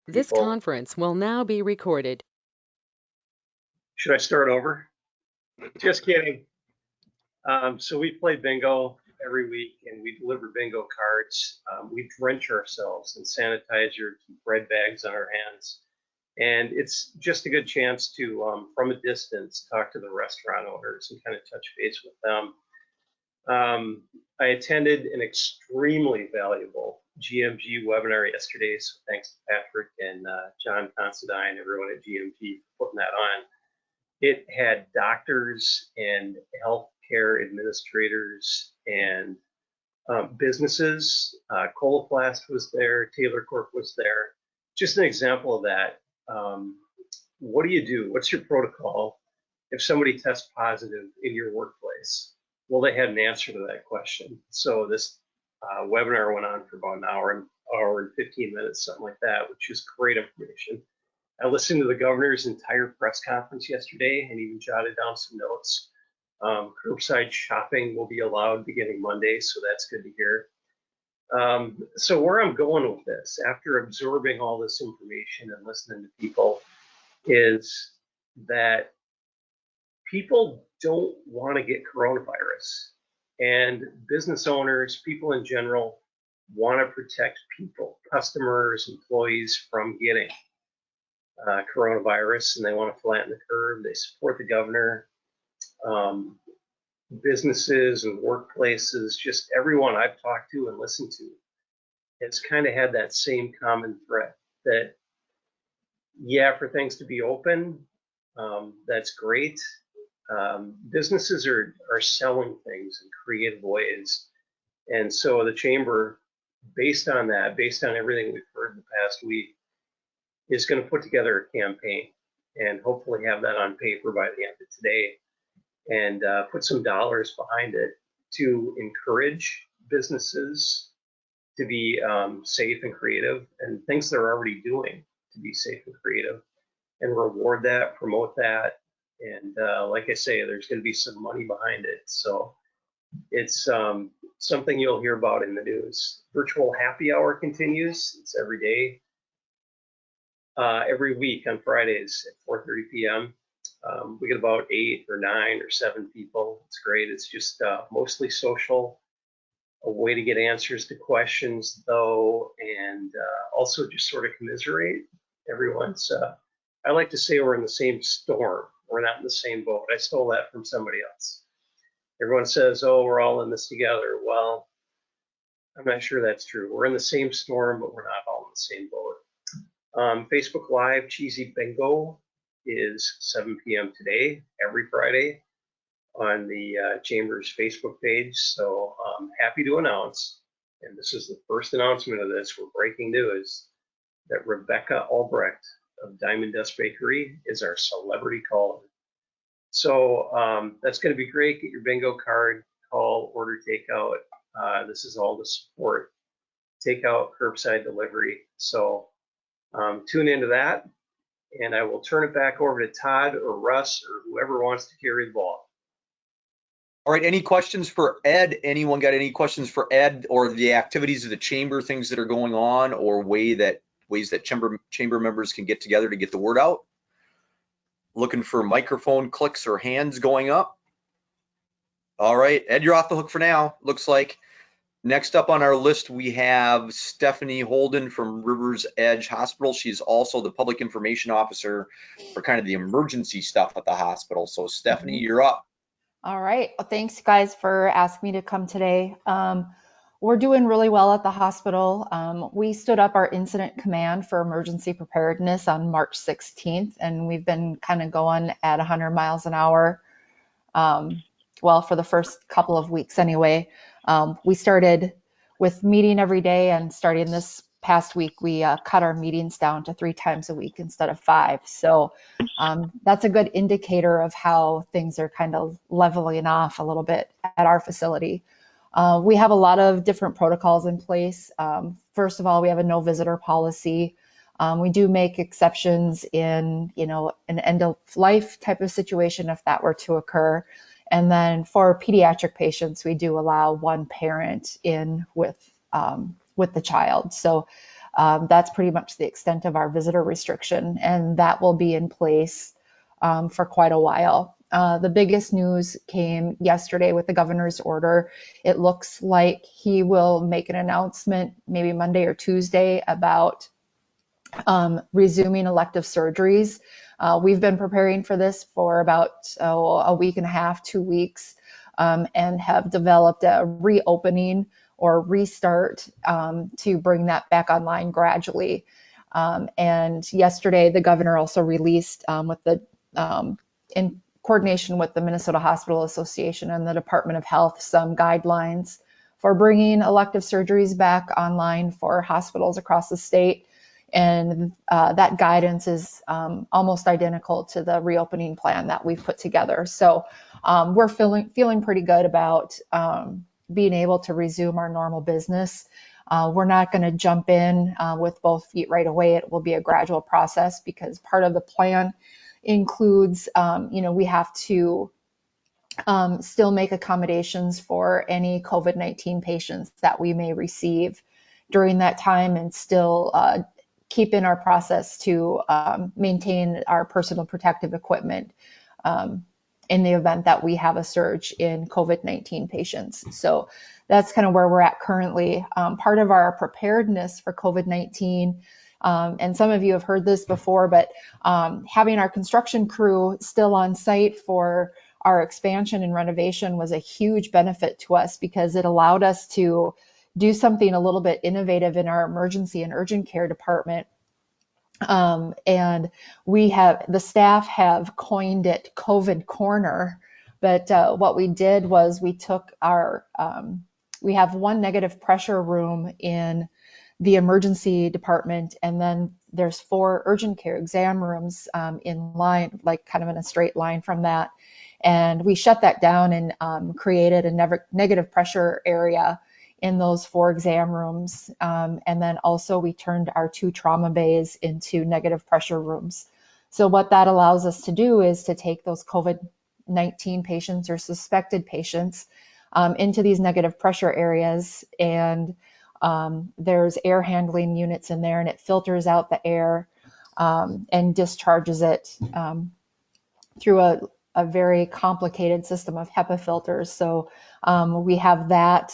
This people. conference will now be recorded. Should I start over? Just kidding. So we play bingo every week and we deliver bingo cards. We drench ourselves in sanitizer, keep bread bags on our hands. And it's just a good chance to, from a distance, talk to the restaurant owners and kind of touch base with them. I attended an extremely valuable GMG webinar yesterday, so thanks to Patrick and John Considine, everyone at GMG for putting that on. It had doctors and healthcare administrators and businesses. Coloplast was there, Taylor Corp was there. Just an example of that. What do you do? What's your protocol if somebody tests positive in your workplace? Well, they had an answer to that question. So this webinar went on for about an hour and 15 minutes, something like that, which is great information. I listened to the governor's entire press conference yesterday and even jotted down some notes. Curbside shopping will be allowed beginning Monday, so that's good to hear. So where I'm going with this, after absorbing all this information and listening to people, is that people don't want to get coronavirus. And business owners, people in general, want to protect people, customers, employees from getting coronavirus, and they want to flatten the curve. They support the governor. Businesses and workplaces, just everyone I've talked to and listened to, has kind of had that same common thread that, yeah, for things to be open, that's great. Businesses are selling things in creative ways. And so the chamber, based on that, based on everything we've heard in the past week, is going to put together a campaign and hopefully have that on paper by the end of today and put some dollars behind it to encourage businesses to be safe and creative, and things they're already doing to be safe and creative, and reward that, promote that. And like I say, there's going to be some money behind it. So it's something you'll hear about in the news. Virtual happy hour continues. It's every day, every week on Fridays at 4:30 p.m. We get about 8 or 9 or 7 people. It's great. It's just mostly social, a way to get answers to questions, though, and also just sort of commiserate. Everyone's, I like to say we're in the same storm. We're not in the same boat. I stole that from somebody else. Everyone says, oh, we're all in this together. Well, I'm not sure that's true. We're in the same storm, but we're not all in the same boat. Facebook Live Cheesy Bingo is 7 p.m. today, every Friday, on the Chamber's Facebook page. So I'm happy to announce, and this is the first announcement of this, we're breaking news, that Rebecca Albrecht of Diamond Dust Bakery is our celebrity caller. So that's going to be great. Get your bingo card, call, order takeout. This is all to support takeout, curbside delivery. So tune into that, and I will turn it back over to Todd or Russ or whoever wants to carry the ball. All right, any questions for Ed? Anyone got any questions for Ed or the activities of the chamber, things that are going on, or ways that chamber members can get together to get the word out? Looking for microphone clicks or hands going up? All right, Ed, you're off the hook for now, looks like. Next up on our list, we have Stephanie Holden from Rivers Edge Hospital. She's also the public information officer for kind of the emergency stuff at the hospital. So Stephanie, you're up. All right. Well, thanks guys for asking me to come today. We're doing really well at the hospital. We stood up our incident command for emergency preparedness on March 16th, and we've been kind of going at 100 miles an hour. Well, for the first couple of weeks anyway. We started with meeting every day, and starting this past week, we cut our meetings down to 3 times a week instead of 5. So that's a good indicator of how things are kind of leveling off a little bit at our facility. We have a lot of different protocols in place. First of all, we have a no visitor policy. We do make exceptions in, an end of life type of situation if that were to occur. And then for pediatric patients, we do allow one parent in with the child. So That's pretty much the extent of our visitor restriction, and that will be in place for quite a while. The biggest news came yesterday with the governor's order. It looks like he will make an announcement maybe Monday or Tuesday about resuming elective surgeries. We've been preparing for this for about a week and a half, 2 weeks, and have developed a reopening or restart to bring that back online gradually. And yesterday, the governor also released in coordination with the Minnesota Hospital Association and the Department of Health some guidelines for bringing elective surgeries back online for hospitals across the state. And that guidance is almost identical to the reopening plan that we've put together. So we're feeling pretty good about being able to resume our normal business. We're not going to jump in with both feet right away. It will be a gradual process because part of the plan includes, we have to still make accommodations for any COVID-19 patients that we may receive during that time, and still keep in our process to maintain our personal protective equipment in the event that we have a surge in COVID-19 patients. So that's kind of where we're at currently. Part of our preparedness for COVID-19, and some of you have heard this before, but having our construction crew still on site for our expansion and renovation was a huge benefit to us because it allowed us to do something a little bit innovative in our emergency and urgent care department. And the staff have coined it COVID Corner. But what we did was we took we have one negative pressure room in the emergency department, and then there's 4 urgent care exam rooms in line, like kind of in a straight line from that. And we shut that down and created a negative pressure area in those 4 exam rooms. And then also we turned our 2 trauma bays into negative pressure rooms. So what that allows us to do is to take those COVID-19 patients or suspected patients into these negative pressure areas. And there's air handling units in there, and it filters out the air and discharges it through a very complicated system of HEPA filters. So we have that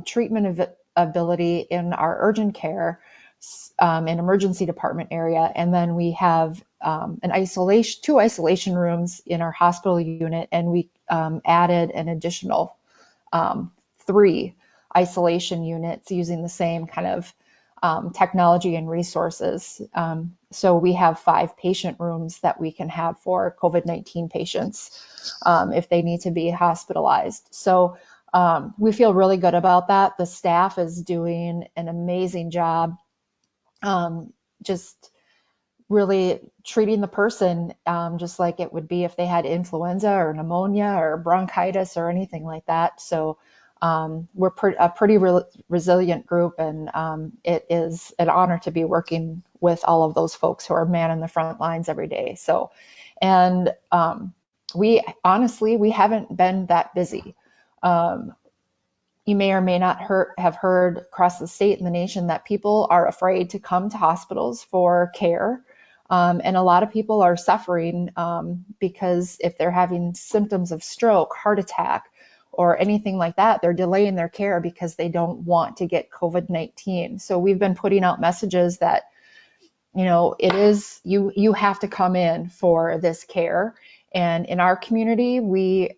treatment ability in our urgent care and emergency department area. And then we have 2 isolation rooms in our hospital unit, and we added an additional 3 isolation units using the same kind of technology and resources. So we have 5 patient rooms that we can have for COVID-19 patients if they need to be hospitalized. So we feel really good about that. The staff is doing an amazing job, just really treating the person just like it would be if they had influenza or pneumonia or bronchitis or anything like that. So we're a pretty resilient group, and it is an honor to be working with all of those folks who are manning the front lines every day. So, and we haven't been that busy. You may or may not have heard across the state and the nation that people are afraid to come to hospitals for care. And a lot of people are suffering because if they're having symptoms of stroke, heart attack, or anything like that, they're delaying their care because they don't want to get COVID-19. So we've been putting out messages that, it is, you have to come in for this care. And in our community, we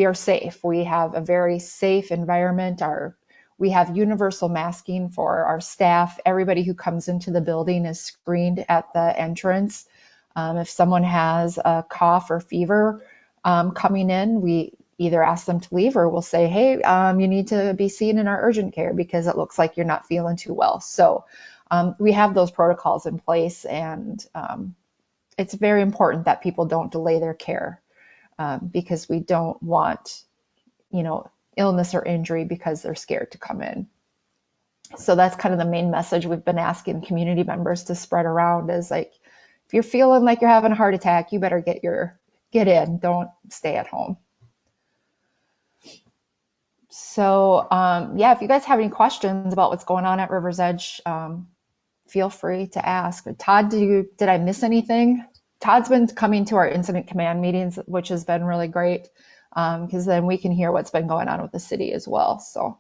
are safe. We have a very safe environment. We have universal masking for our staff. Everybody who comes into the building is screened at the entrance. If someone has a cough or fever coming in, we either ask them to leave, or we'll say, hey, you need to be seen in our urgent care because it looks like you're not feeling too well. So we have those protocols in place, and it's very important that people don't delay their care because we don't want, illness or injury because they're scared to come in. So that's kind of the main message we've been asking community members to spread around is like, if you're feeling like you're having a heart attack, you better get in, don't stay at home. So yeah, if you guys have any questions about what's going on at River's Edge, feel free to ask. Todd, did I miss anything? Todd's been coming to our incident command meetings, which has been really great, because then we can hear what's been going on with the city as well. So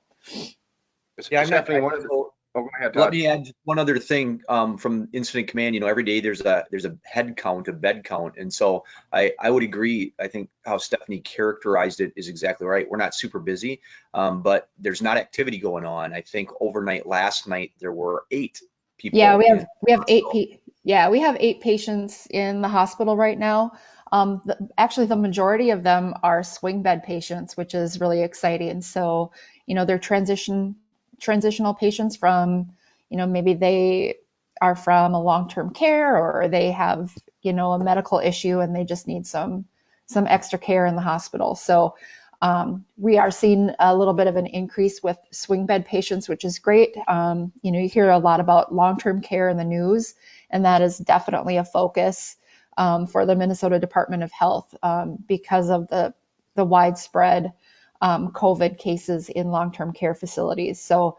Yeah, Stephanie, one of the, oh, go ahead, let Todd. me add one other thing from incident command. Every day there's a head count, a bed count, and so I would agree. I think how Stephanie characterized it is exactly right. We're not super busy, but there's not activity going on. I think overnight last night there were 8 people. yeah, we have 8 patients in the hospital right now. Actually, the majority of them are swing bed patients, which is really exciting. So, they're transitional patients from, maybe they are from a long-term care, or they have, a medical issue and they just need some extra care in the hospital. So we are seeing a little bit of an increase with swing bed patients, which is great. You hear a lot about long-term care in the news, and that is definitely a focus for the Minnesota Department of Health because of the widespread COVID cases in long-term care facilities. So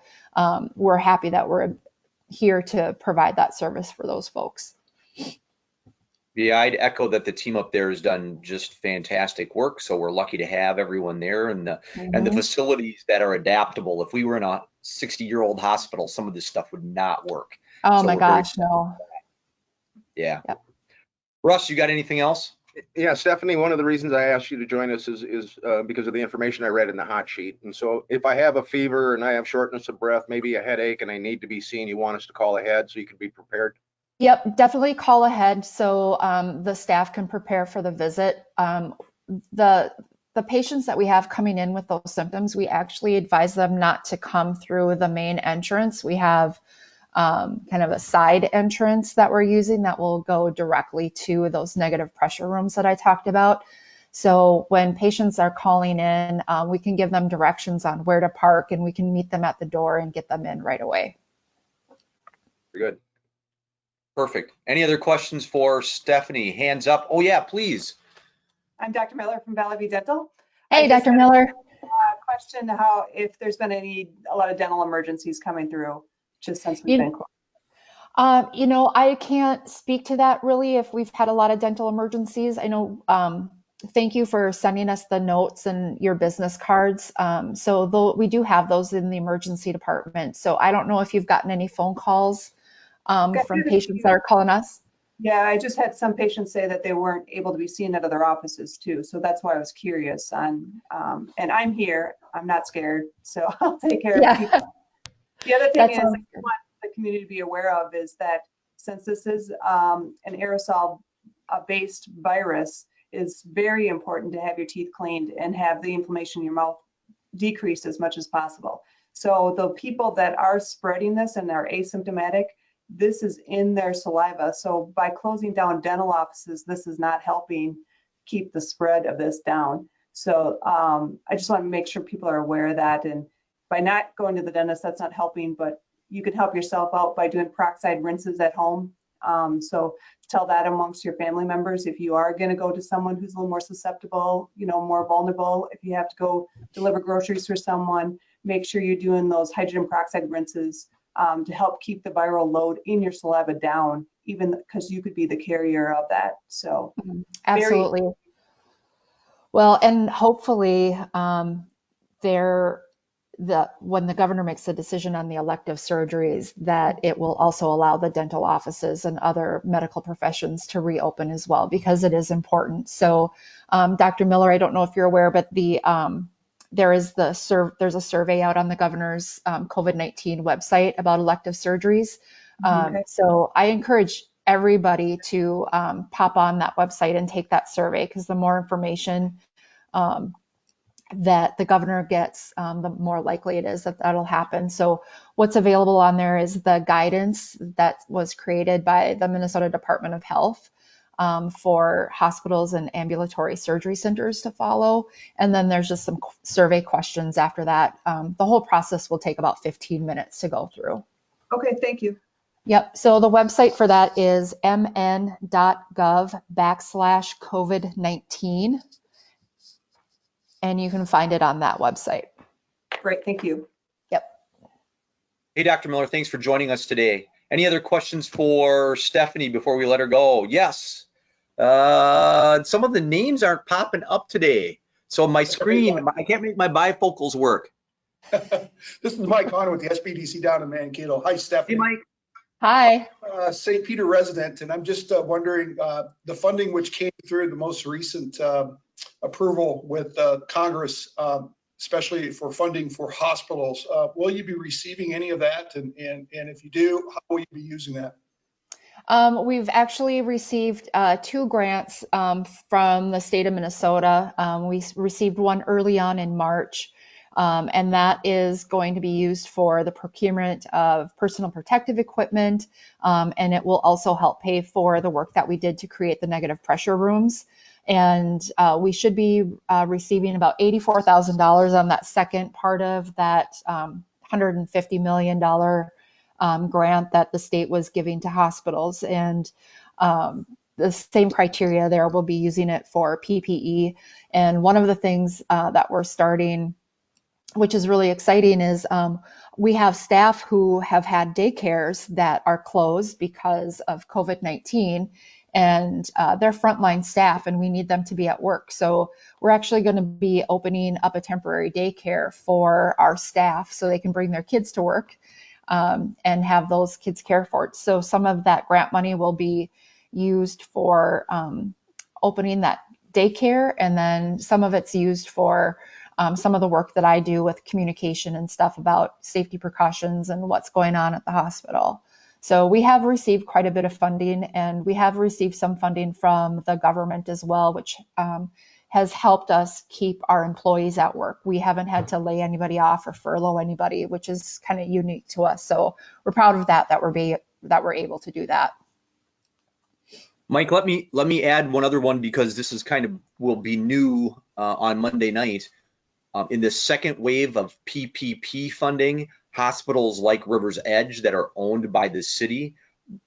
we're happy that we're here to provide that service for those folks. Yeah, I'd echo that the team up there has done just fantastic work. So we're lucky to have everyone there, and the facilities that are adaptable. If we were in a 60-year-old hospital, some of this stuff would not work. Oh So my gosh, no. Yeah. Yep. Russ, you got anything else? Yeah, Stephanie, one of the reasons I asked you to join us is because of the information I read in the hot sheet. And so if I have a fever and I have shortness of breath, maybe a headache, and I need to be seen, you want us to call ahead so you can be prepared? Yep, definitely call ahead so the staff can prepare for the visit. The patients that we have coming in with those symptoms, we actually advise them not to come through the main entrance. We have kind of a side entrance that we're using that will go directly to those negative pressure rooms that I talked about. So when patients are calling in, we can give them directions on where to park, and we can meet them at the door and get them in right away. Very good. Perfect. Any other questions for Stephanie? Hands up. Oh yeah, please. I'm Dr. Miller from Valley View Dental. Hey, Dr. Miller. Question: if there's been a lot of dental emergencies coming through just since we've been closed? I can't speak to that really if we've had a lot of dental emergencies. I know, thank you for sending us the notes and your business cards. So we do have those in the emergency department. So I don't know if you've gotten any phone calls from patients that are calling us. Yeah, I just had some patients say that they weren't able to be seen at other offices too. So that's why I was curious on, and I'm here, I'm not scared, so I'll take care of people. The other thing is I want the community to be aware of is that since this is an aerosol-based virus, it's very important to have your teeth cleaned and have the inflammation in your mouth decreased as much as possible. So the people that are spreading this and are asymptomatic, this is in their saliva. So by closing down dental offices, this is not helping keep the spread of this down. So I just want to make sure people are aware of that. And by not going to the dentist, that's not helping, but you can help yourself out by doing peroxide rinses at home. So tell that amongst your family members. If you are going to go to someone who's a little more susceptible, more vulnerable, if you have to go deliver groceries for someone, make sure you're doing those hydrogen peroxide rinses to help keep the viral load in your saliva down, even because you could be the carrier of that. So absolutely. Well, and hopefully when the governor makes a decision on the elective surgeries, that it will also allow the dental offices and other medical professions to reopen as well, because it is important. So Dr. Miller, I don't know if you're aware, but there's a survey out on the governor's COVID-19 website about elective surgeries. So I encourage everybody to pop on that website and take that survey, because the more information that the governor gets, the more likely it is that that'll happen. So what's available on there is the guidance that was created by the Minnesota Department of Health for hospitals and ambulatory surgery centers to follow. And then there's just some survey questions after that. The whole process will take about 15 minutes to go through. Okay, thank you. Yep. So the website for that is mn.gov/COVID-19. And you can find it on that website. Great, thank you. Yep. Hey, Dr. Miller, thanks for joining us today. Any other questions for Stephanie before we let her go? Yes. Some of the names aren't popping up today. So my screen, I can't make my bifocals work. This is Mike Connor with the SBDC down in Mankato. Hi, Hey, Stephanie. Mike. Hi. St. Peter resident, and I'm just wondering, the funding which came through the most recent approval with Congress, especially for funding for hospitals, will you be receiving any of that? And if you do, how will you be using that? We've actually received 2 grants from the state of Minnesota. We received one early on in March, and that is going to be used for the procurement of personal protective equipment, and it will also help pay for the work that we did to create the negative pressure rooms. And we should be receiving about $84,000 on that second part of that $150 million grant that the state was giving to hospitals. And the same criteria there, we'll be using it for PPE. And one of the things that we're starting, which is really exciting, is we have staff who have had daycares that are closed because of COVID-19, and they're frontline staff, and we need them to be at work. So we're actually going to be opening up a temporary daycare for our staff so they can bring their kids to work and have those kids cared for. So some of that grant money will be used for opening that daycare, and then some of it's used for some of the work that I do with communication and stuff about safety precautions and what's going on at the hospital. So we have received quite a bit of funding, and we have received some funding from the government as well, which has helped us keep our employees at work. We haven't had to lay anybody off or furlough anybody, which is kind of unique to us. So we're proud of that we're able to do that. Mike, let me add one other one, because this is will be new on Monday night. In the second wave of PPP funding, hospitals like River's Edge that are owned by the city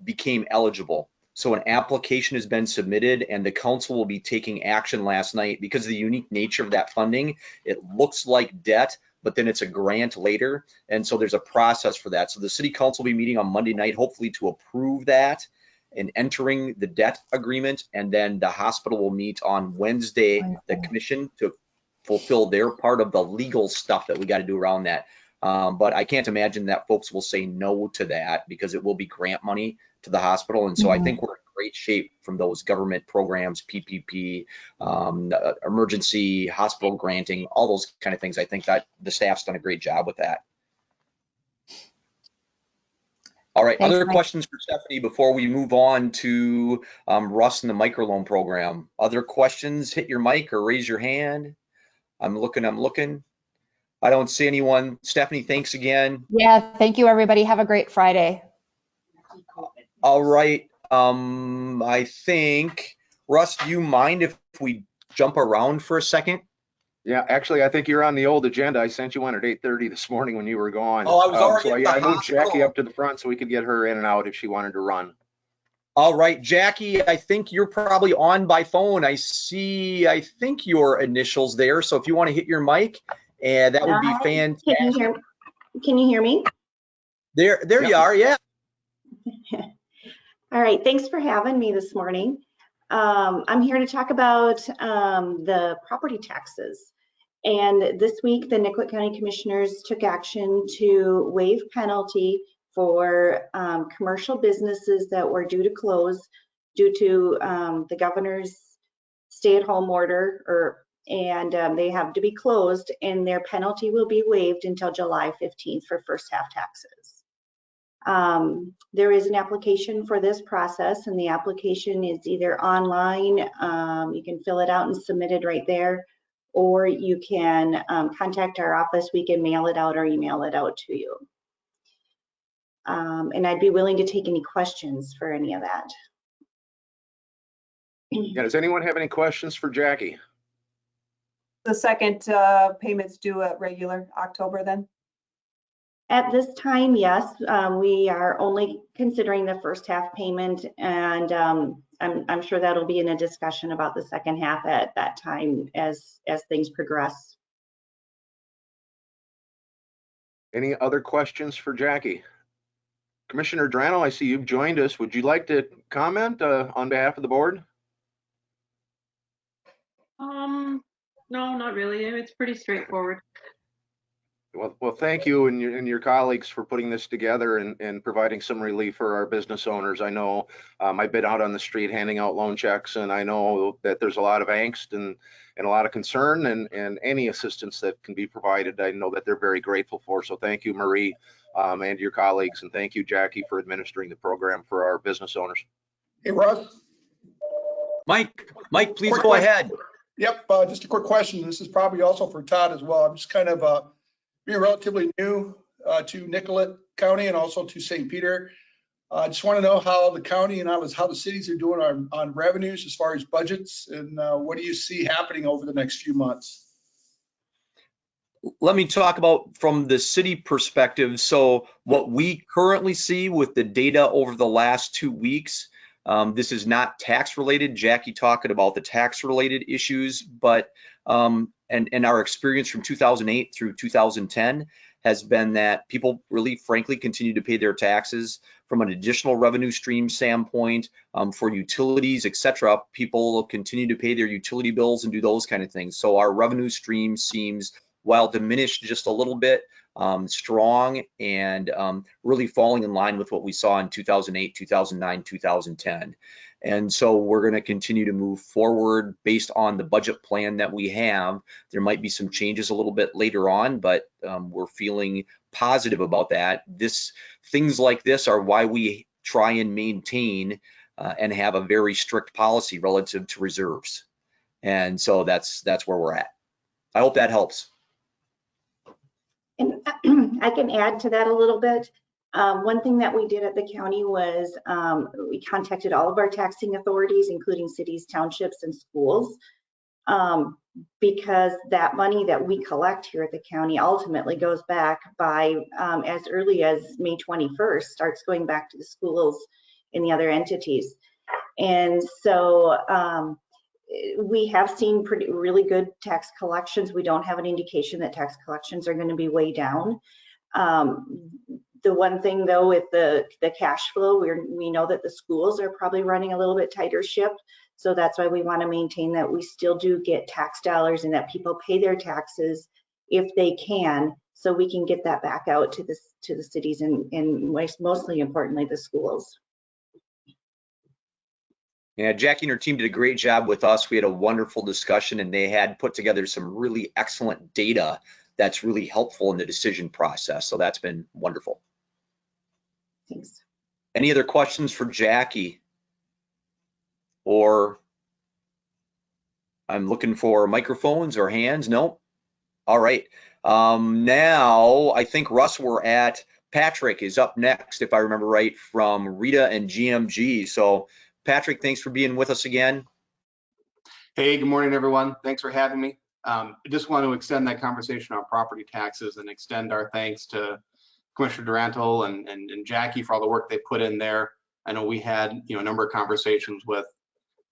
became eligible. So an application has been submitted, and the council will be taking action last night. Because of the unique nature of that funding, it looks like debt, but then it's a grant later. And so there's a process for that. So the city council will be meeting on Monday night, hopefully to approve that and entering the debt agreement. And then the hospital will meet on Wednesday, the commission, to fulfill their part of the legal stuff that we got to do around that. But I can't imagine that folks will say no to that, because it will be grant money to the hospital. And so I think we're in great shape from those government programs, PPP, emergency hospital granting, all those kind of things. I think that the staff's done a great job with that. All right, Thanks, other Mike. questions for Stephanie before we move on to Russ and the microloan program? Other questions? Hit your mic or raise your hand. I'm looking. I don't see anyone. Stephanie, thanks again. Yeah, thank you, everybody. Have a great Friday. All right. I think, Russ, do you mind if we jump around for a second? Yeah, actually, I think you're on the old agenda. I sent you one at 8:30 this morning when you were gone. Oh, I was already I moved Jackie up to the front so we could get her in and out if she wanted to run. All right, Jackie, I think you're probably on by phone. I think your initials there. So if you want to hit your mic, and that would be fantastic. Can you hear me? There you are, yeah. All right, thanks for having me this morning. I'm here to talk about the property taxes. And this week, the Nicollet County Commissioners took action to waive penalty for commercial businesses that were due to close due to the governor's stay-at-home order, and they have to be closed, and their penalty will be waived until July 15th for first half taxes. There is an application for this process, and the application is either online, you can fill it out and submit it right there, or you can contact our office. We can mail it out or email it out to you. And I'd be willing to take any questions for any of that. Yeah, does anyone have any questions for Jackie? The second payment's due at regular October then? At this time, yes, we are only considering the first half payment, and I'm sure that'll be in a discussion about the second half at that time as things progress. Any other questions for Jackie? Commissioner Drano, I see you've joined us. Would you like to comment on behalf of the board? No, not really. It's pretty straightforward. Well, thank you and your colleagues for putting this together and providing some relief for our business owners. I know I've been out on the street handing out loan checks, and I know that there's a lot of angst and a lot of concern, and any assistance that can be provided, I know that they're very grateful for. So thank you, Marie, and your colleagues, and thank you, Jackie, for administering the program for our business owners. Hey, Russ? Mike, please Quick go question. ahead. Yep, just a quick question. This is probably also for Todd as well. I'm just kind of being relatively new to Nicollet County and also to St. Peter. I just want to know how the county and how the cities are doing on revenues as far as budgets, and what do you see happening over the next few months? Let me talk about from the city perspective. So what we currently see with the data over the last 2 weeks, this is not tax related. Jackie talking about the tax related issues, but and our experience from 2008 through 2010 has been that people really frankly continue to pay their taxes. From an additional revenue stream standpoint, for utilities, etc., people continue to pay their utility bills and do those kind of things. So our revenue stream seems, while diminished just a little bit, strong and really falling in line with what we saw in 2008, 2009, 2010. And so we're going to continue to move forward based on the budget plan that we have. There might be some changes a little bit later on, but we're feeling positive about that. Things like this are why we try and maintain and have a very strict policy relative to reserves. And so that's where we're at. I hope that helps. And I can add to that a little bit. One thing that we did at the county was we contacted all of our taxing authorities, including cities, townships, and schools, because that money that we collect here at the county ultimately goes back by as early as May 21st, starts going back to the schools and the other entities. And so we have seen really good tax collections. We don't have an indication that tax collections are going to be way down. The one thing though, with the cash flow, we know that the schools are probably running a little bit tighter ship. So that's why we want to maintain that we still do get tax dollars and that people pay their taxes if they can, so we can get that back out to the cities and mostly importantly the schools. Yeah, Jackie and her team did a great job with us. We had a wonderful discussion, and they had put together some really excellent data that's really helpful in the decision process. So that's been wonderful. Thanks. Any other questions for Jackie? Or I'm looking for microphones or hands. No. All right. Now I think Russ, we're at Patrick is up next, if I remember right, from Rita and GMG. So Patrick, thanks for being with us again. Hey, good morning, everyone. Thanks for having me. I just want to extend that conversation on property taxes and extend our thanks to Commissioner Duranto and Jackie for all the work they put in there. I know we had a number of conversations with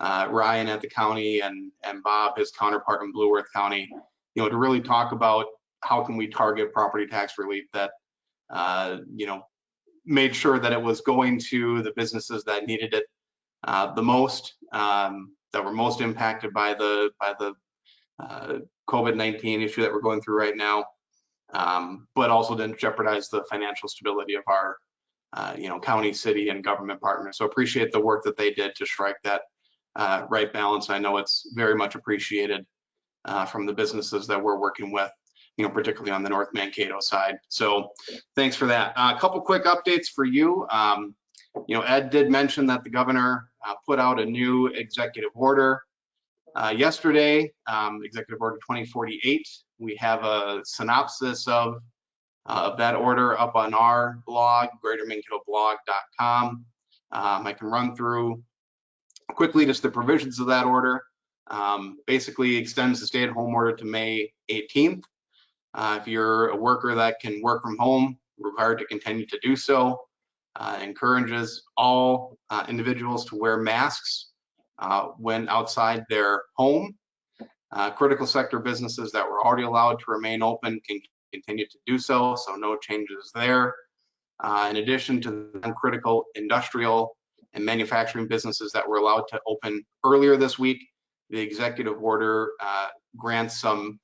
Ryan at the county and Bob, his counterpart in Blue Earth County, to really talk about how can we target property tax relief that made sure that it was going to the businesses that needed it the most, that were most impacted by the COVID-19 issue that we're going through right now, but also didn't jeopardize the financial stability of our county, city, and government partners. So appreciate the work that they did to strike that right balance. I know it's very much appreciated from the businesses that we're working with, particularly on the North Mankato side. So thanks for that. A couple quick updates for you. Ed did mention that the governor put out a new executive order yesterday, Executive Order 2048. We have a synopsis of that order up on our blog, greatermankatoblog.com. I can run through quickly just the provisions of that order. Basically extends the stay-at-home order to May 18th. If you're a worker that can work from home, required to continue to do so. Encourages all individuals to wear masks when outside their home. Critical sector businesses that were already allowed to remain open can continue to do so, so no changes there. In addition to the non-critical industrial and manufacturing businesses that were allowed to open earlier this week, the executive order grants some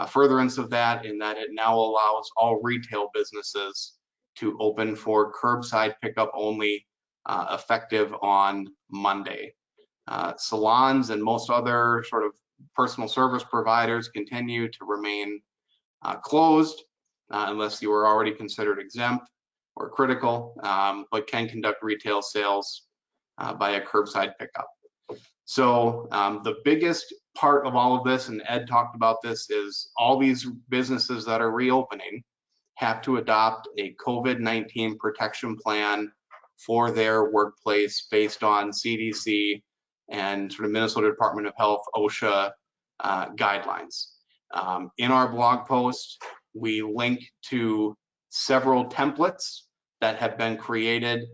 furtherance of that, in that it now allows all retail businesses to open for curbside pickup only, effective on Monday. Salons and most other sort of personal service providers continue to remain closed unless you are already considered exempt or critical, but can conduct retail sales by a curbside pickup. So the biggest part of all of this, and Ed talked about this, is all these businesses that are reopening have to adopt a COVID-19 protection plan for their workplace based on CDC and sort of Minnesota Department of Health, OSHA guidelines. In our blog post, we link to several templates that have been created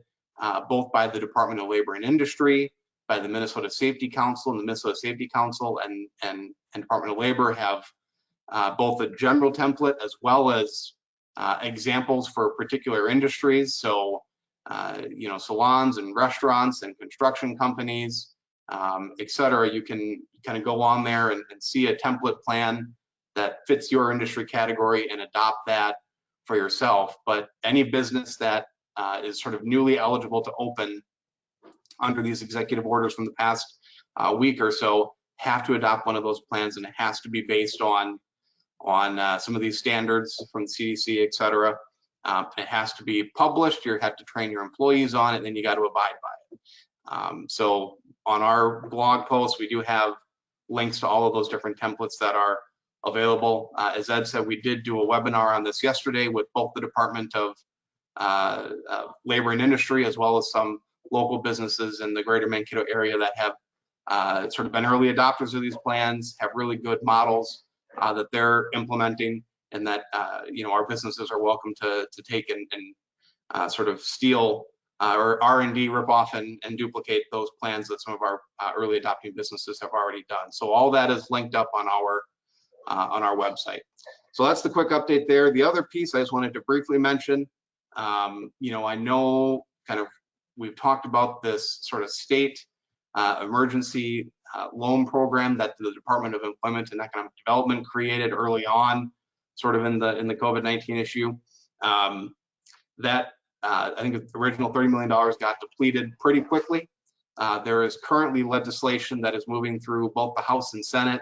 both by the Department of Labor and Industry, by the Minnesota Safety Council, and the Minnesota Safety Council and Department of Labor have both a general template as well as examples for particular industries. So, you know, salons and restaurants and construction companies, et cetera. You can kind of go on there and see a template plan that fits your industry category and adopt that for yourself. But any business that is sort of newly eligible to open under these executive orders from the past week or so have to adopt one of those plans, and it has to be based on some of these standards from the CDC, et cetera. It has to be published. You have to train your employees on it, and then you got to abide by it. So on our blog post, we do have links to all of those different templates that are available. As Ed said, we did do a webinar on this yesterday with both the Department of Labor and Industry, as well as some local businesses in the greater Mankato area that have sort of been early adopters of these plans, have really good models that they're implementing, and that you know, our businesses are welcome to take and sort of steal or R&D rip off and duplicate those plans that some of our early adopting businesses have already done. So all that is linked up on our website. So that's the quick update there. The other piece I just wanted to briefly mention, you know, I know kind of we've talked about this sort of state emergency loan program that the Department of Employment and Economic Development created early on, sort of in the COVID-19 issue. That I think the original $30 million got depleted pretty quickly. There is currently legislation that is moving through both the House and Senate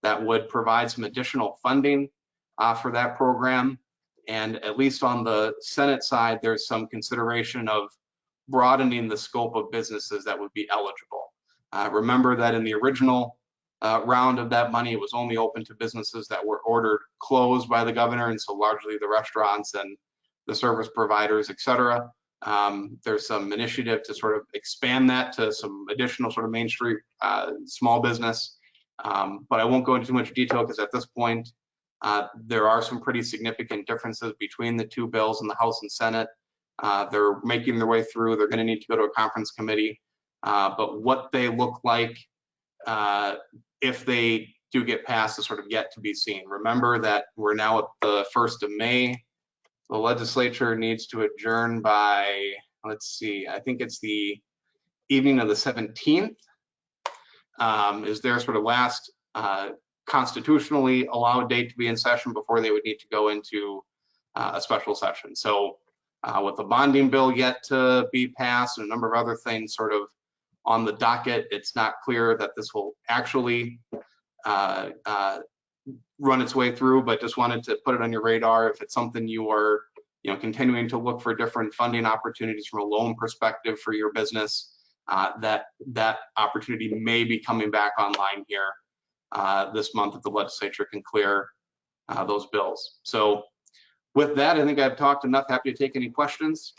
that would provide some additional funding for that program. And at least on the Senate side, there's some consideration of broadening the scope of businesses that would be eligible. Remember that in the original round of that money, it was only open to businesses that were ordered closed by the governor, and so largely the restaurants and the service providers, et cetera. There's some initiative to sort of expand that to some additional sort of Main Street small business. But I won't go into too much detail because at this point, there are some pretty significant differences between the two bills in the House and Senate. They're making their way through. They're going to need to go to a conference committee. But what they look like if they do get passed is sort of yet to be seen. Remember that we're now at the 1st of May. The legislature needs to adjourn by, let's see, I think it's the evening of the 17th is their sort of last constitutionally allowed date to be in session before they would need to go into a special session. So with the bonding bill yet to be passed and a number of other things sort of on the docket, it's not clear that this will actually run its way through, but just wanted to put it on your radar if it's something you are, you know, continuing to look for different funding opportunities from a loan perspective for your business. That opportunity may be coming back online here this month if the legislature can clear those bills. So with that, I think I've talked enough. Happy to take any questions,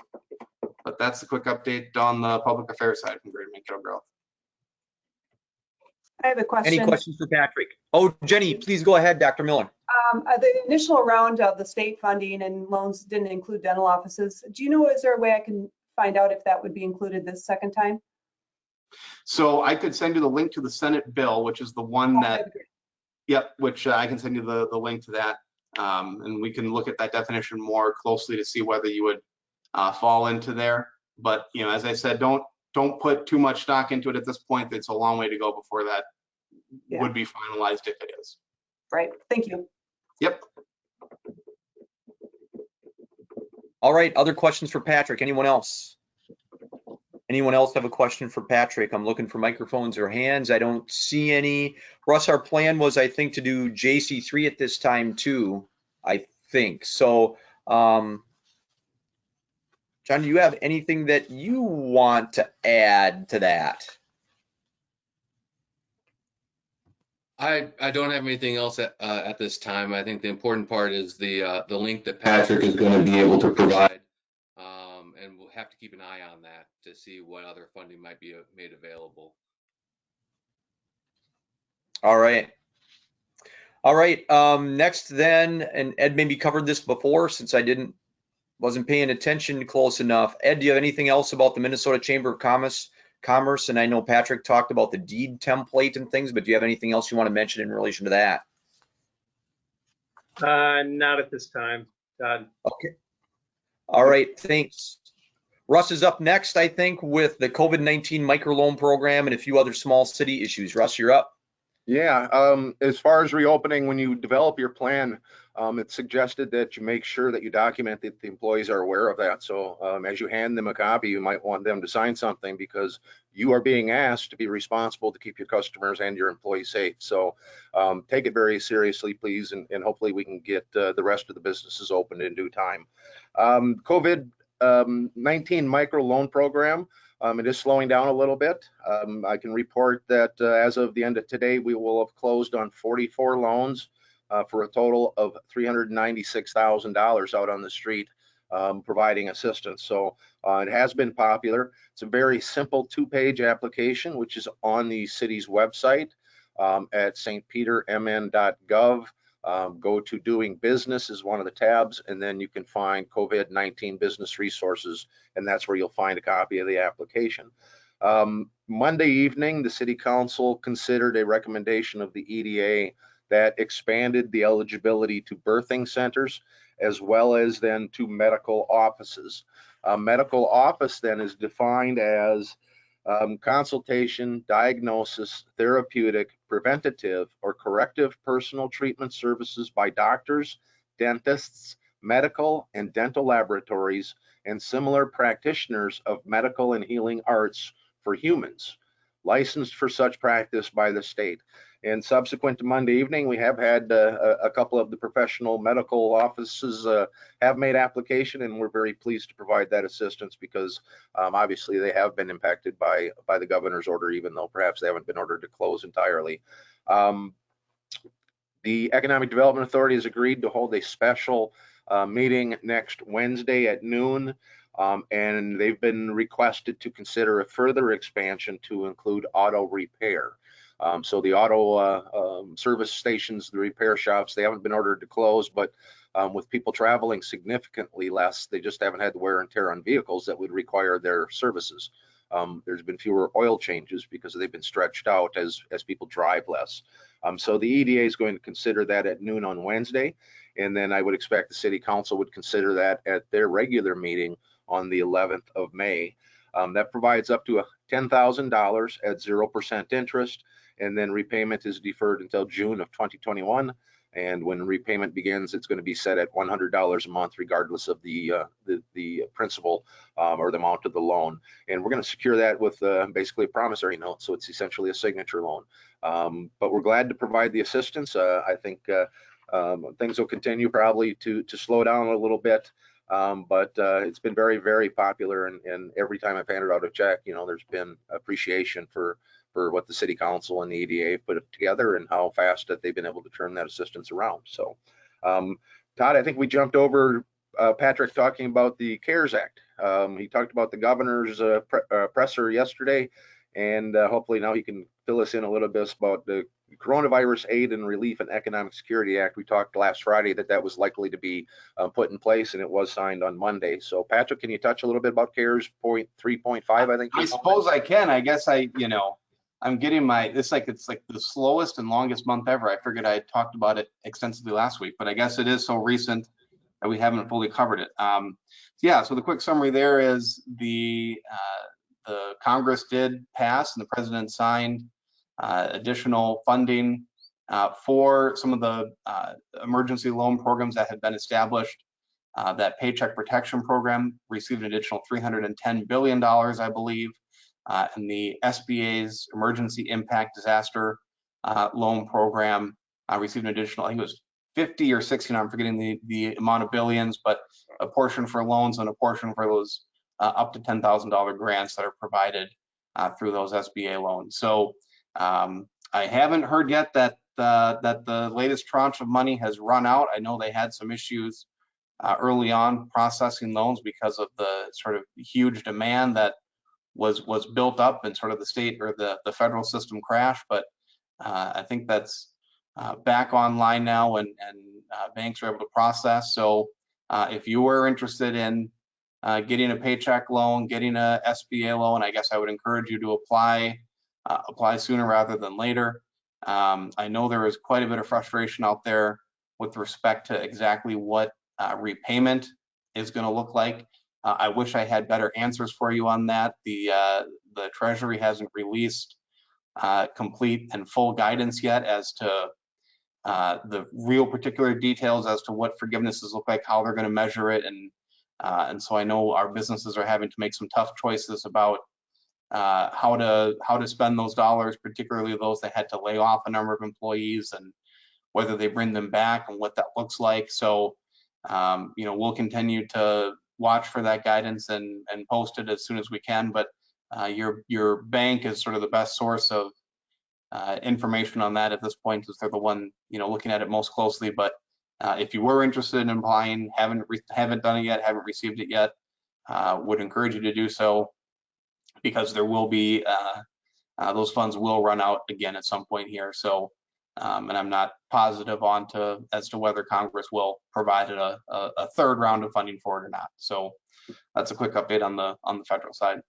but that's a quick update on the public affairs side from Greater Mankato Growth. I have a question. Any questions for Patrick? Oh, Jenny, please go ahead, Dr. Miller. The initial round of the state funding and loans didn't include dental offices. Do you know, is there a way I can find out if that would be included this second time? So I could send you the link to the Senate bill, which is the one that, yep, which I can send you the link to that. And we can look at that definition more closely to see whether you would fall into there. But, you know, as I said, don't put too much stock into it at this point. It's a long way to go before that would be finalized, if it is. Right. Thank you. Yep. All right, other questions for Patrick? Anyone else? Anyone else have a question for Patrick? I'm looking for microphones or hands. I don't see any. Russ, our plan was, I think, to do JC3 at this time too, I think. So, John, do you have anything that you want to add to that? I don't have anything else at this time. I think the important part is the link that Patrick is going to be able to provide, and we'll have to keep an eye on that to see what other funding might be made available. All right. All right. Next then, and Ed maybe covered this before since I wasn't paying attention close enough. Ed, do you have anything else about the Minnesota Chamber of Commerce? And I know Patrick talked about the deed template and things, but do you have anything else you want to mention in relation to that? Not at this time, Todd. Okay. All right, thanks. Russ is up next, I think, with the COVID-19 microloan program and a few other small city issues. Russ, you're up. Yeah, as far as reopening, when you develop your plan, it's suggested that you make sure that you document that the employees are aware of that. So as you hand them a copy, you might want them to sign something because you are being asked to be responsible to keep your customers and your employees safe. So take it very seriously, please, and hopefully we can get the rest of the businesses opened in due time. COVID-19 microloan program. It is slowing down a little bit. I can report that as of the end of today, we will have closed on 44 loans for a total of $396,000 out on the street providing assistance. So it has been popular. It's a very simple 2-page application, which is on the city's website at stpetermn.gov. Go to doing business is one of the tabs, and then you can find COVID-19 business resources, and that's where you'll find a copy of the application. Monday evening, the city council considered a recommendation of the EDA that expanded the eligibility to birthing centers as well as then to medical offices. Medical office then is defined as consultation, diagnosis, therapeutic, preventative, or corrective personal treatment services by doctors, dentists, medical and dental laboratories, and similar practitioners of medical and healing arts for humans, licensed for such practice by the state. And subsequent to Monday evening, we have had a couple of the professional medical offices have made application, and we're very pleased to provide that assistance because obviously they have been impacted by the governor's order, even though perhaps they haven't been ordered to close entirely. The Economic Development Authority has agreed to hold a special meeting next Wednesday at noon, and they've been requested to consider a further expansion to include auto repair. So the auto service stations, the repair shops, they haven't been ordered to close, but with people traveling significantly less, they just haven't had the wear and tear on vehicles that would require their services. There's been fewer oil changes because they've been stretched out as people drive less. So the EDA is going to consider that at noon on Wednesday, and then I would expect the city council would consider that at their regular meeting on the 11th of May. That provides up to $10,000 at 0% interest, and then repayment is deferred until June of 2021. And when repayment begins, it's going to be set at $100 a month, regardless of the principal or the amount of the loan. And we're going to secure that with basically a promissory note, so it's essentially a signature loan. But we're glad to provide the assistance. I think things will continue probably to slow down a little bit. But it's been very, very popular, and every time I've handed out a check, you know, there's been appreciation for what the city council and the EDA put together and how fast that they've been able to turn that assistance around. So, Todd, I think we jumped over Patrick talking about the CARES Act. He talked about the governor's presser yesterday, and hopefully now he can fill us in a little bit about the Coronavirus Aid and Relief and Economic Security Act. We talked last Friday that was likely to be put in place, and it was signed on Monday. So Patrick, can you touch a little bit about CARES 3.5, I think? I suppose I can. I guess I'm getting it's like the slowest and longest month ever. I figured I talked about it extensively last week, but I guess it is so recent. we haven't fully covered it. Yeah, so the quick summary there is the Congress did pass and the president signed additional funding for some of the emergency loan programs that had been established. That Paycheck Protection Program received an additional $310 billion, I believe, and the SBA's Emergency Impact Disaster Loan Program received an additional, I think it was 50 or 60, I'm forgetting the amount of billions, but a portion for loans and a portion for those up to $10,000 grants that are provided through those SBA loans. So I haven't heard yet that the latest tranche of money has run out. I know they had some issues early on processing loans because of the sort of huge demand that was built up and sort of the state or the federal system crash, but I think that's back online now and banks are able to process. So if you were interested in getting a paycheck loan, getting a SBA loan, I guess I would encourage you to apply sooner rather than later. I know there is quite a bit of frustration out there with respect to exactly what repayment is going to look like. I wish I had better answers for you on that. The Treasury hasn't released complete and full guidance yet as to the real particular details as to what forgivenesses look like, how they're going to measure it, and so I know our businesses are having to make some tough choices about how to spend those dollars, particularly those that had to lay off a number of employees and whether they bring them back and what that looks like. So we'll continue to watch for that guidance and post it as soon as we can. But your bank is sort of the best source of information on that at this point, because they're the one looking at it most closely. But if you were interested in applying, haven't done it yet, haven't received it yet, would encourage you to do so, because there will be those funds will run out again at some point here. So and I'm not positive as to whether Congress will provide a third round of funding for it or not. So that's a quick update on the federal side.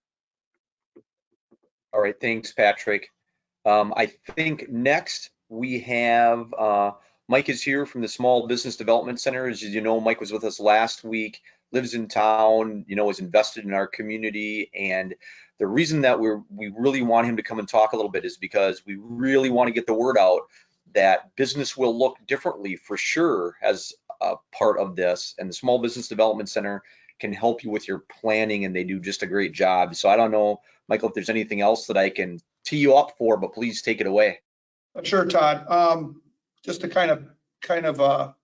All right, thanks, Patrick. I think next we have Mike is here from the Small Business Development Center. As you know, Mike was with us last week, lives in town, is invested in our community. And the reason that we really want him to come and talk a little bit is because we really want to get the word out that business will look differently for sure as a part of this. And the Small Business Development Center can help you with your planning, and they do just a great job. So I don't know, Michael, if there's anything else that I can tee you up for, but please take it away. Sure, Todd. Just to kind of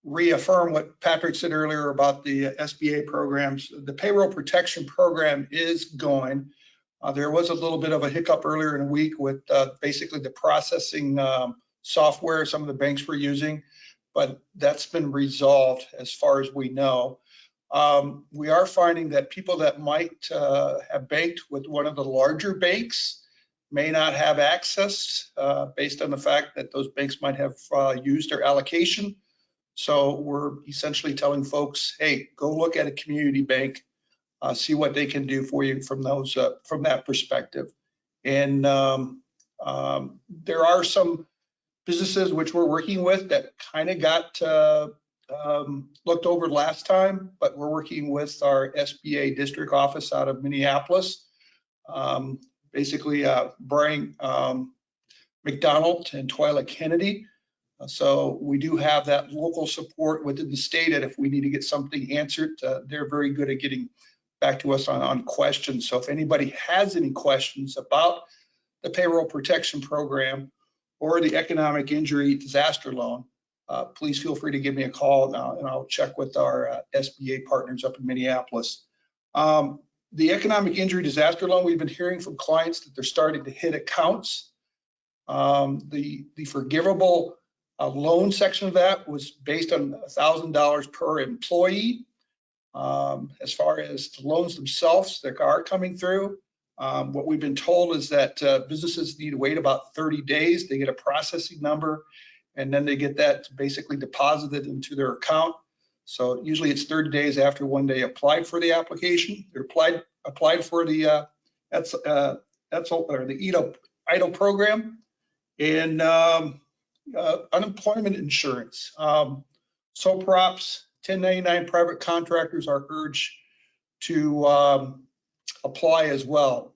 reaffirm what Patrick said earlier about the SBA programs, the payroll protection program is going. There was a little bit of a hiccup earlier in the week with basically the processing software some of the banks were using, but that's been resolved as far as we know. We are finding that people that might have banked with one of the larger banks may not have access based on the fact that those banks might have used their allocation. So we're essentially telling folks, hey, go look at a community bank, see what they can do for you from that perspective. And there are some businesses which we're working with that kind of got looked over last time, but we're working with our SBA district office out of Minneapolis. Basically Brian McDonald and Twyla Kennedy. So we do have that local support within the state, and if we need to get something answered, they're very good at getting back to us on questions. So if anybody has any questions about the payroll protection program or the economic injury disaster loan, please feel free to give me a call now, and I'll check with our SBA partners up in Minneapolis. The economic injury disaster loan, we've been hearing from clients that they're starting to hit accounts. The forgivable loan section of that was based on $1,000 per employee. As far as the loans themselves that are coming through, what we've been told is that businesses need to wait about 30 days. They get a processing number, and then they get that basically deposited into their account. So usually it's 30 days after when they applied for the application. They're applied for the EIDL program and unemployment insurance. SOPROPS, 1099 private contractors are urged to apply as well.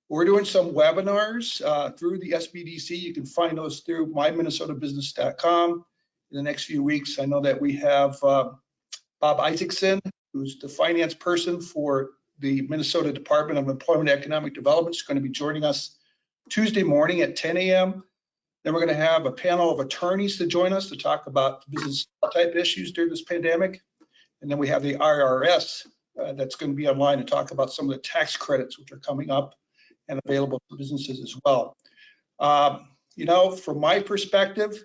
We're doing some webinars through the SBDC. You can find those through myminnesotabusiness.com. In the next few weeks, I know that we have Bob Isaacson, who's the finance person for the Minnesota Department of Employment and Economic Development, is going to be joining us Tuesday morning at 10 a.m. Then we're going to have a panel of attorneys to join us to talk about business type issues during this pandemic. And then we have the IRS that's going to be online to talk about some of the tax credits which are coming up and available for businesses as well. You know, from my perspective,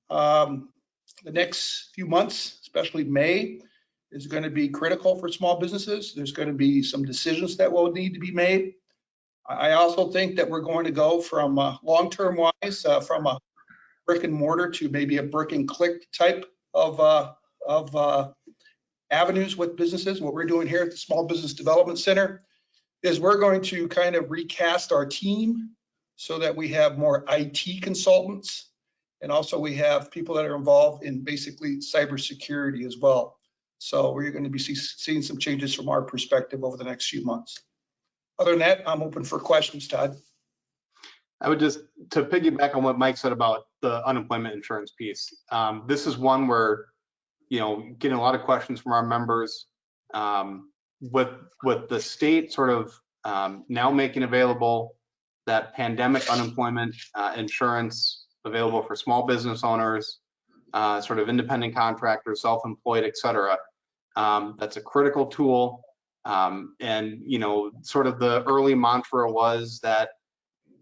the next few months, especially May, is going to be critical for small businesses. There's going to be some decisions that will need to be made. I also think that we're going to go from long-term wise, from a brick and mortar to maybe a brick and click type of avenues with businesses. What we're doing here at the Small Business Development Center is we're going to kind of recast our team so that we have more IT consultants, and also we have people that are involved in basically cybersecurity as well. So we're going to be seeing some changes from our perspective over the next few months. Other than that, I'm open for questions, Todd. I would just, to piggyback on what Mike said about the unemployment insurance piece, this is one where, you know, getting a lot of questions from our members, with the state sort of now making available that pandemic unemployment insurance available for small business owners, sort of independent contractors, self-employed, et cetera. That's a critical tool. And, you know, sort of the early mantra was that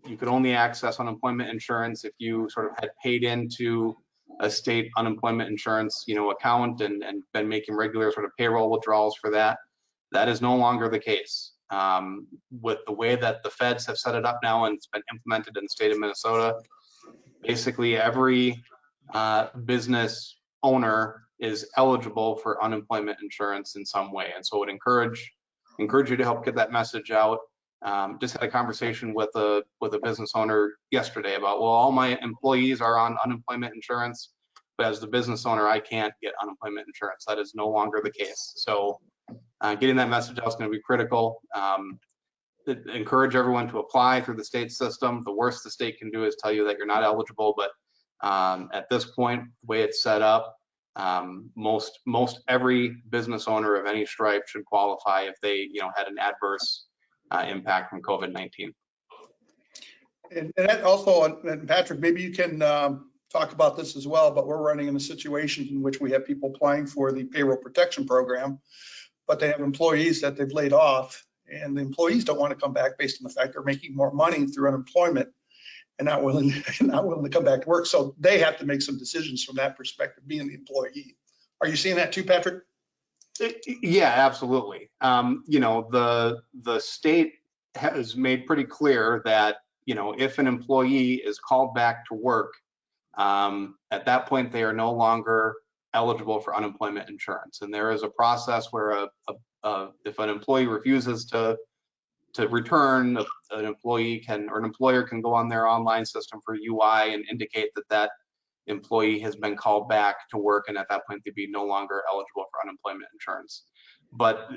you could only access unemployment insurance if you sort of had paid into a state unemployment insurance, you know, account and been making regular sort of payroll withdrawals for that. That is no longer the case. With the way that the feds have set it up now and it's been implemented in the state of Minnesota, basically every business owner is eligible for unemployment insurance in some way. And so I would encourage you to help get that message out. Just had a conversation with a business owner yesterday about, well, all my employees are on unemployment insurance, but as the business owner, I can't get unemployment insurance. That is no longer the case. So getting that message out is going to be critical. Encourage everyone to apply through the state system. The worst the state can do is tell you that you're not eligible, but at this point, the way it's set up, most every business owner of any stripe should qualify if they, you know, had an adverse impact from COVID-19. And that also, and Patrick, maybe you can talk about this as well, but we're running in a situation in which we have people applying for the payroll protection program, but they have employees that they've laid off, and the employees don't want to come back based on the fact they're making more money through unemployment and not willing to come back to work. So they have to make some decisions from that perspective, being the employee. Are you seeing that too, Patrick? Yeah, absolutely. You know, the state has made pretty clear that, you know, if an employee is called back to work, at that point they are no longer eligible for unemployment insurance. And there is a process where if an employee refuses to return, an employee can, or an employer can go on their online system for UI and indicate that that employee has been called back to work, and at that point they'd be no longer eligible for unemployment insurance. But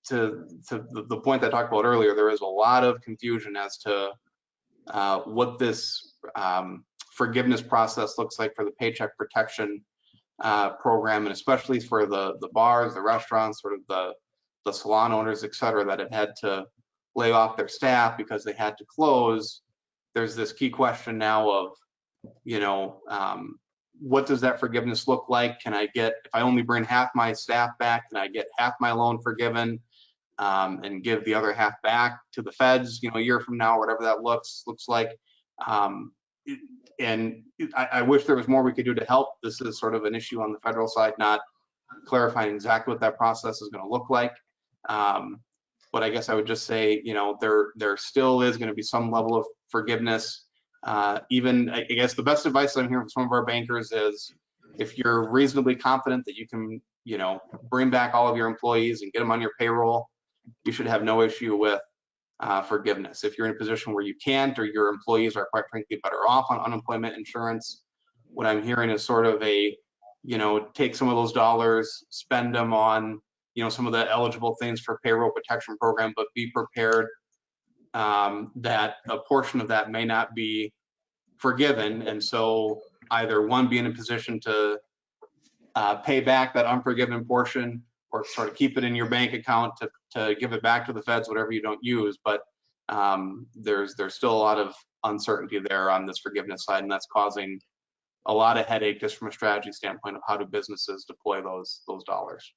to the point that I talked about earlier, there is a lot of confusion as to what this forgiveness process looks like for the Paycheck Protection program, and especially for the bars, the restaurants, sort of the salon owners, et cetera, that have had to lay off their staff because they had to close. There's this key question now of, you know, what does that forgiveness look like? Can I get, if I only bring half my staff back, can I get half my loan forgiven and give the other half back to the feds, you know, a year from now, whatever that looks like? And I wish there was more we could do to help. This is sort of an issue on the federal side, not clarifying exactly what that process is going to look like. But I guess I would just say, you know, there still is going to be some level of forgiveness. Even, I guess the best advice I'm hearing from some of our bankers is, if you're reasonably confident that you can, you know, bring back all of your employees and get them on your payroll, you should have no issue with forgiveness. If you're in a position where you can't, or your employees are quite frankly better off on unemployment insurance, what I'm hearing is sort of a you know, take some of those dollars, spend them on, you know, some of the eligible things for payroll protection program, but be prepared that a portion of that may not be forgiven. And so either one, be in a position to pay back that unforgiven portion, or sort of keep it in your bank account to give it back to the feds, whatever you don't use. But there's still a lot of uncertainty there on this forgiveness side, and that's causing a lot of headache just from a strategy standpoint of how do businesses deploy those dollars.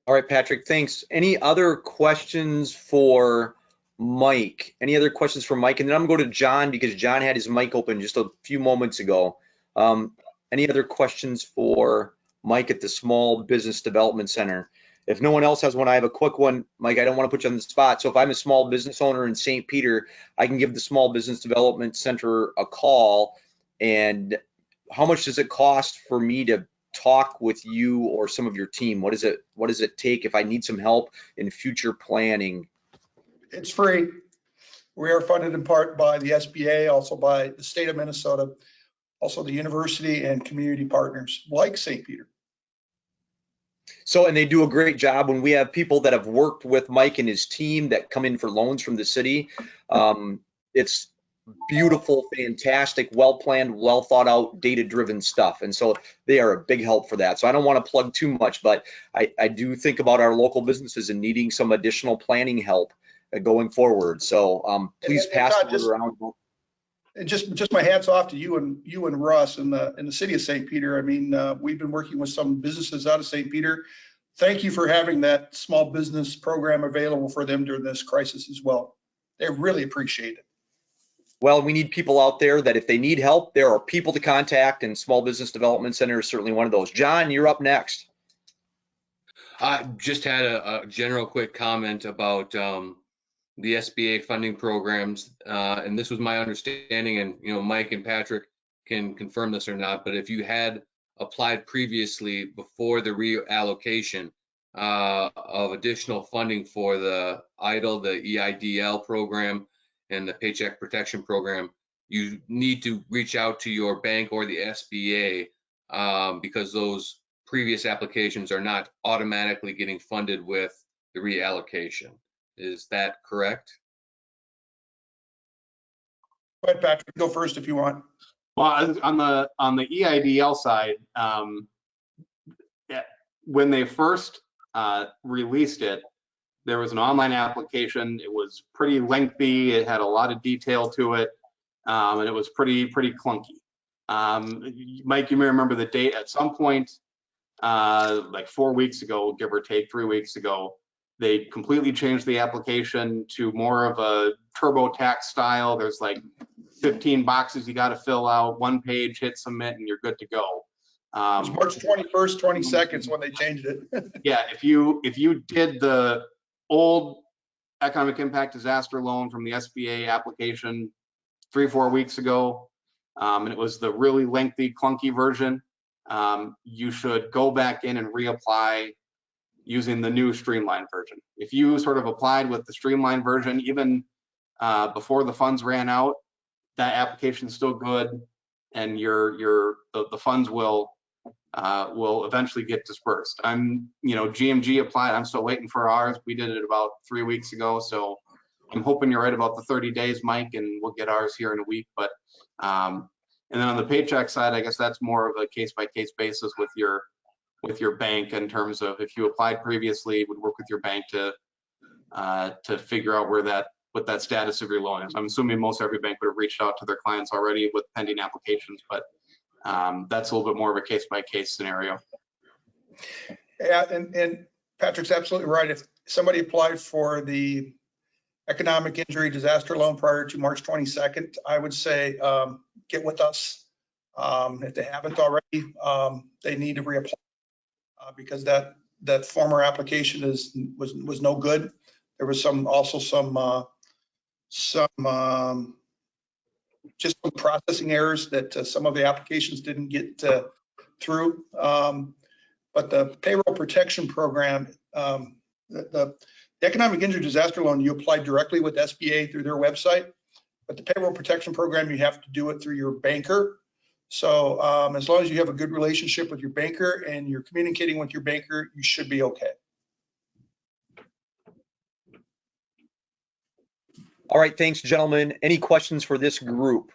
All right, Patrick, thanks. Any other questions for Mike? Any other questions for Mike? And then I'm going to go to John, because John had his mic open just a few moments ago. Any other questions for Mike at the Small Business Development Center? If no one else has one, I have a quick one. Mike, I don't want to put you on the spot. So if I'm a small business owner in St. Peter, I can give the Small Business Development Center a call. And how much does it cost for me to talk with you or some of your team? What does it take if I need some help in future planning? It's free. We are funded in part by the SBA, also by the state of Minnesota, also the university and community partners like St. Peter. So, and they do a great job. When we have people that have worked with Mike and his team that come in for loans from the city, it's beautiful, fantastic, well-planned, well thought out, data-driven stuff. And so they are a big help for that. So I don't want to plug too much, but I do think about our local businesses and needing some additional planning help going forward. So please pass it around. And just my hats off to you and Russ in the city of St. Peter. I mean, we've been working with some businesses out of St. Peter. Thank you for having that small business program available for them during this crisis as well. They really appreciate it. Well, we need people out there that if they need help, there are people to contact, and Small Business Development Center is certainly one of those. John, you're up next. I just had a general quick comment about the SBA funding programs, and this was my understanding, and you know, Mike and Patrick can confirm this or not, but if you had applied previously before the reallocation of additional funding for the EIDL, the EIDL program, and the Paycheck Protection Program, you need to reach out to your bank or the SBA because those previous applications are not automatically getting funded with the reallocation. Is that correct? Go ahead, Patrick. Go first if you want. Well, on the EIDL side, when they first released it, there was an online application. It was pretty lengthy. It had a lot of detail to it, and it was pretty clunky. Mike, you may remember the date. At some point, like 4 weeks ago, give or take 3 weeks ago, they completely changed the application to more of a TurboTax style. There's like 15 boxes you got to fill out, 1 page, hit submit, and you're good to go. It was March 21st, 22nd when they changed it. Yeah, if you did the old economic impact disaster loan from the SBA application 3-4 weeks ago, and it was the really lengthy, clunky version, you should go back in and reapply using the new streamlined version. If you sort of applied with the streamlined version, even before the funds ran out, that application is still good, and the funds will eventually get dispersed. GMG applied. I'm still waiting for ours. We did it about 3 weeks ago, so I'm hoping you're right about the 30 days, Mike, and we'll get ours here in a week. But and then on the paycheck side, I guess that's more of a case-by-case basis with your bank in terms of if you applied previously, would work with your bank to figure out what that status of your loan is. I'm assuming most every bank would have reached out to their clients already with pending applications, but that's a little bit more of a case-by-case scenario. Yeah, and Patrick's absolutely right. If somebody applied for the economic injury disaster loan prior to March 22nd, I would say get with us. If they haven't already, they need to reapply because that former application was no good. There was also some just some processing errors that some of the applications didn't get through. But the payroll protection program, the economic injury disaster loan, you apply directly with SBA through their website. But the payroll protection program, you have to do it through your banker. So as long as you have a good relationship with your banker and you're communicating with your banker, you should be okay. All right, thanks, gentlemen. Any questions for this group?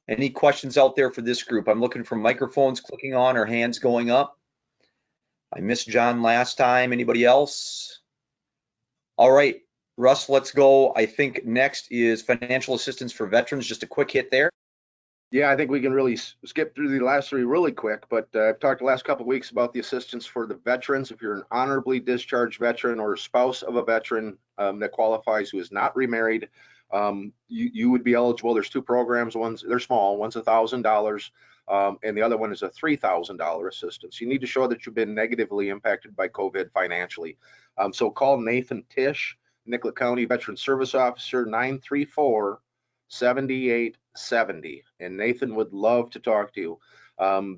Any questions out there for this group? I'm looking for microphones clicking on or hands going up. I missed John last time. Anybody else? All right, Russ, let's go. I think next is financial assistance for veterans. Just a quick hit there. Yeah, I think we can really skip through the last three really quick, but I've talked the last couple of weeks about the assistance for the veterans. If you're an honorably discharged veteran or a spouse of a veteran that qualifies who is not remarried, you would be eligible. There's two programs. They're small. One's $1,000, and the other one is a $3,000 assistance. You need to show that you've been negatively impacted by COVID financially. So call Nathan Tisch, Nicollet County Veteran Service Officer, 934-7870, and Nathan would love to talk to you.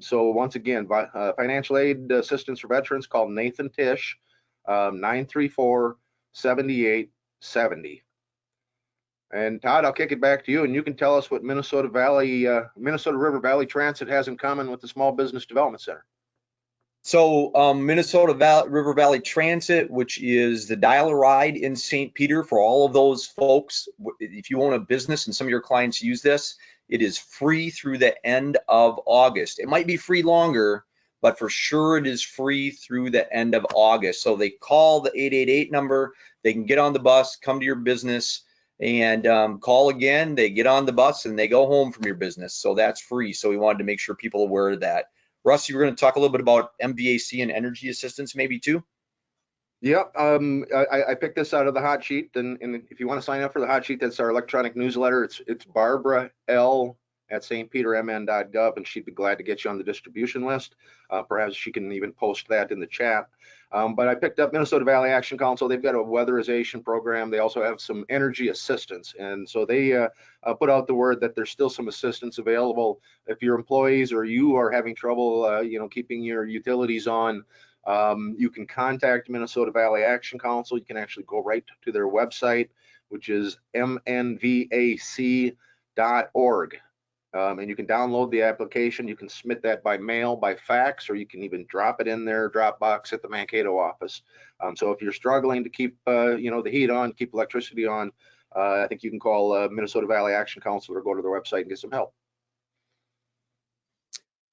So once again, financial aid assistance for veterans, call Nathan Tisch, 934-7870. And Todd, I'll kick it back to you, and you can tell us what Minnesota River Valley Transit has in common with the Small Business Development Center. So Minnesota River Valley Transit, which is the dial-a-ride in St. Peter for all of those folks. If you own a business and some of your clients use this, it is free through the end of August. It might be free longer, but for sure it is free through the end of August. So they call the 888 number, they can get on the bus, come to your business, and call again. They get on the bus and they go home from your business. So that's free. So we wanted to make sure people are aware of that. Russ, you were going to talk a little bit about MVAC and energy assistance maybe too? Yep, I picked this out of the hot sheet, and if you want to sign up for the hot sheet, that's our electronic newsletter. It's Barbara L at stpetermn.gov, and she'd be glad to get you on the distribution list. Perhaps she can even post that in the chat. But I picked up Minnesota Valley Action Council. They've got a weatherization program. They also have some energy assistance, and so they put out the word that there's still some assistance available if your employees or you are having trouble, keeping your utilities on. You can contact Minnesota Valley Action Council. You can actually go right to their website, which is mnvac.org. And you can download the application. You can submit that by mail, by fax, or you can even drop it in their Dropbox at the Mankato office. So if you're struggling to keep the heat on, keep electricity on, I think you can call Minnesota Valley Action Council or go to their website and get some help.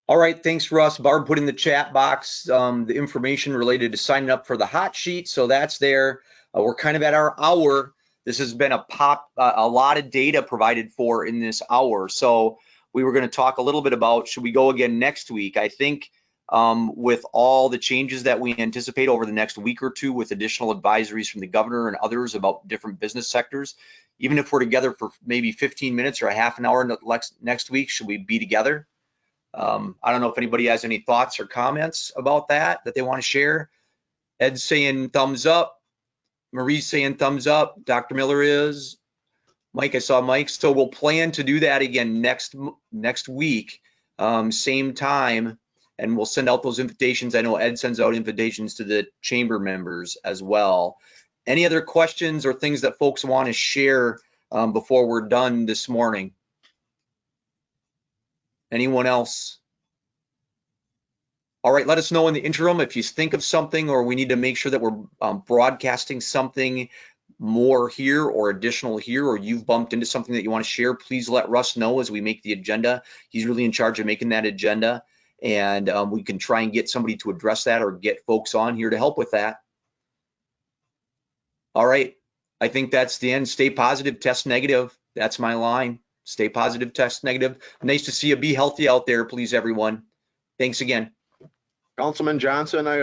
All right, thanks, Russ. Barb put in the chat box the information related to signing up for the hot sheet, so that's there. We're kind of at our hour. This has been a lot of data provided for in this hour. So we were going to talk a little bit about, should we go again next week? I think with all the changes that we anticipate over the next week or two with additional advisories from the governor and others about different business sectors, even if we're together for maybe 15 minutes or a half an hour next week, should we be together? I don't know if anybody has any thoughts or comments about that they want to share. Ed's saying thumbs up. Marie's saying thumbs up. Dr. Miller is. Mike, I saw Mike. So we'll plan to do that again next week, same time, and we'll send out those invitations. I know Ed sends out invitations to the chamber members as well. Any other questions or things that folks want to share before we're done this morning? Anyone else? All right, let us know in the interim if you think of something or we need to make sure that we're broadcasting something more here or additional here, or you've bumped into something that you want to share. Please let Russ know as we make the agenda. He's really in charge of making that agenda, and we can try and get somebody to address that or get folks on here to help with that. All right, I think that's the end. Stay positive, test negative. That's my line. Stay positive, test negative. Nice to see you. Be healthy out there, please, everyone. Thanks again. Councilman Johnson, I